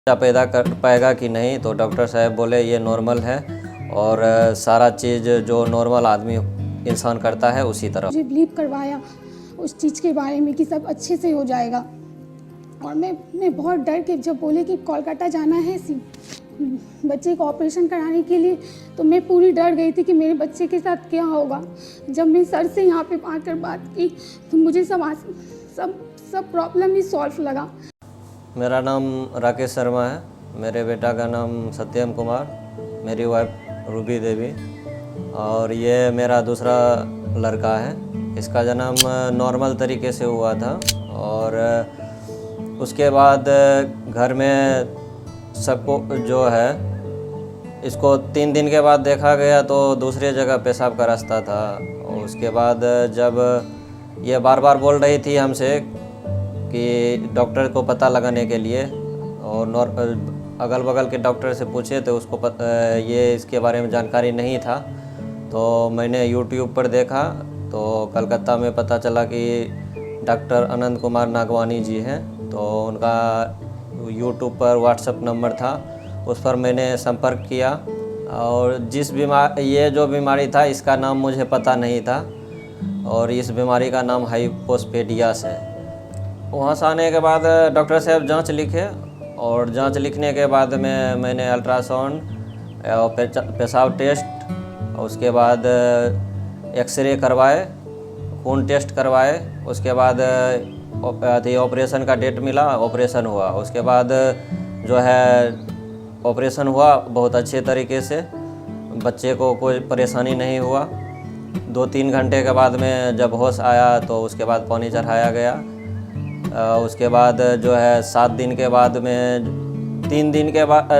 बच्चा पैदा कर पाएगा कि नहीं, तो डॉक्टर साहब बोले ये नॉर्मल है और सारा चीज़ जो नॉर्मल आदमी इंसान करता है उसी तरह। मुझे बिलीव करवाया उस चीज़ के बारे में कि सब अच्छे से हो जाएगा। और मैं बहुत डर के जब बोले कि कोलकाता जाना है बच्चे को ऑपरेशन कराने के लिए, तो मैं पूरी डर गई थी कि मेरे बच्चे के साथ क्या होगा। जब मैं सर से यहाँ पे आकर बात की तो मुझे सब प्रॉब्लम ही सॉल्व लगा। मेरा नाम राकेश शर्मा है, मेरे बेटा का नाम सत्यम कुमार, मेरी वाइफ रूबी देवी, और ये मेरा दूसरा लड़का है। इसका जन्म नॉर्मल तरीके से हुआ था और उसके बाद घर में सबको जो है, इसको 3 दिन के बाद देखा गया तो दूसरी जगह पेशाब का रास्ता था। और उसके बाद जब ये बार बार बोल रही थी हमसे कि डॉक्टर को पता लगाने के लिए, और अगल बगल के डॉक्टर से पूछे तो उसको ये इसके बारे में जानकारी नहीं था। तो मैंने यूट्यूब पर देखा तो कलकत्ता में पता चला कि डॉक्टर अनंत कुमार नागवानी जी हैं, तो उनका यूट्यूब पर व्हाट्सएप नंबर था, उस पर मैंने संपर्क किया। और ये जो बीमारी था इसका नाम मुझे पता नहीं था, और इस बीमारी का नाम हाइपोस्पेडियास है। वहाँ से आने के बाद डॉक्टर साहब जांच लिखे, और जांच लिखने के बाद में मैंने अल्ट्रासाउंड और पेशाब टेस्ट, और उसके बाद एक्सरे करवाए, खून टेस्ट करवाए। उसके बाद ऑपरेशन का डेट मिला, ऑपरेशन हुआ। उसके बाद जो है ऑपरेशन हुआ बहुत अच्छे तरीके से, बच्चे को कोई परेशानी नहीं हुआ। 2-3 घंटे के बाद में जब होश आया तो उसके बाद पानी चढ़ाया गया। उसके बाद जो है 7 दिन के बाद में 3 दिन के बाद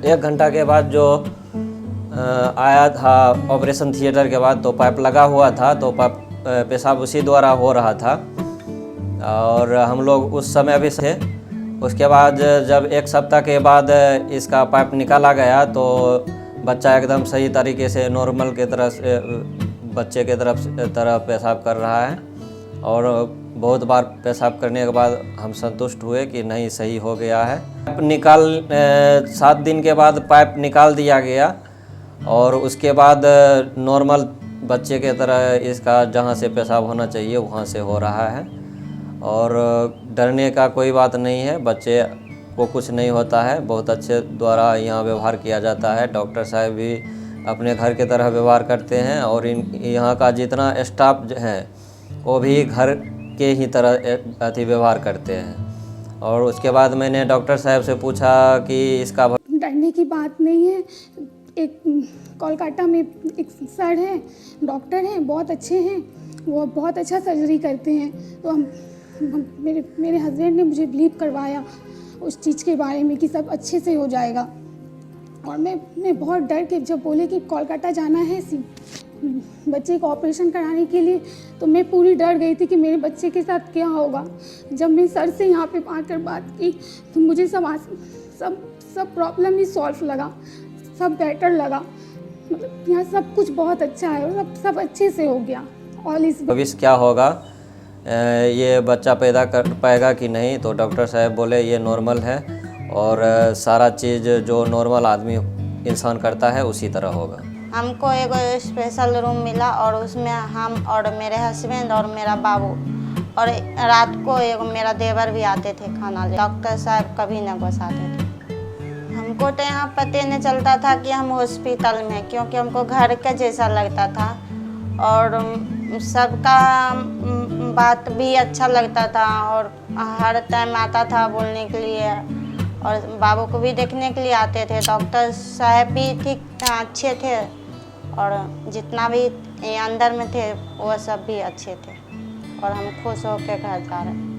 1 घंटा के बाद जो आया था ऑपरेशन थिएटर के बाद, तो पाइप लगा हुआ था, तो पेशाब उसी द्वारा हो रहा था और हम लोग उस समय भी थे। उसके बाद जब 1 सप्ताह के बाद इसका पाइप निकाला गया तो बच्चा एकदम सही तरीके से नॉर्मल के तरह से बच्चे के तरह पेशाब कर रहा है। और बहुत बार पेशाब करने के बाद हम संतुष्ट हुए कि नहीं, सही हो गया है। 7 दिन के बाद पाइप निकाल दिया गया, और उसके बाद नॉर्मल बच्चे के तरह इसका जहाँ से पेशाब होना चाहिए वहाँ से हो रहा है। और डरने का कोई बात नहीं है, बच्चे को कुछ नहीं होता है। बहुत अच्छे द्वारा यहाँ व्यवहार किया जाता है। डॉक्टर साहब भी अपने घर के तरह व्यवहार करते हैं, और यहाँ का जितना स्टाफ है वो भी घर के ही तरह व्यवहार करते हैं। और उसके बाद मैंने डॉक्टर साहब से पूछा कि इसका डरने की बात नहीं है। एक कोलकाता में एक सर हैं, डॉक्टर हैं, बहुत अच्छे हैं, वो बहुत अच्छा सर्जरी करते हैं। तो मेरे हस्बैंड ने मुझे बिलीव करवाया उस चीज़ के बारे में कि सब अच्छे से हो जाएगा। और मैं बहुत डर के जब बोले कि कोलकाता जाना है बच्चे को ऑपरेशन कराने के लिए, तो मैं पूरी डर गई थी कि मेरे बच्चे के साथ क्या होगा। जब मैं सर से यहाँ पे आकर बात की तो मुझे सब प्रॉब्लम ही सॉल्व लगा, सब बेटर लगा। मतलब यहाँ सब कुछ बहुत अच्छा है और सब अच्छे से हो गया। ऑल इज भविष्य क्या होगा, ये बच्चा पैदा कर पाएगा कि नहीं, तो डॉक्टर साहब बोले ये नॉर्मल है और सारा चीज़ जो नॉर्मल आदमी इंसान करता है उसी तरह होगा। हमको एक स्पेशल रूम मिला, और उसमें हम और मेरे हस्बैंड और मेरा बाबू, और रात को एक मेरा देवर भी आते थे खाना ले। डॉक्टर साहब कभी न घुसाते थे। हमको तो यहाँ पता नहीं चलता था कि हम हॉस्पिटल में, क्योंकि हमको घर के जैसा लगता था, और सबका बात भी अच्छा लगता था, और हर टाइम आता था बोलने के लिए, और बाबू को भी देखने के लिए आते थे। डॉक्टर साहब भी ठीक अच्छे थे, और जितना भी अंदर में थे वो सब भी अच्छे थे, और हम खुश होकर घर जा रहे हैं।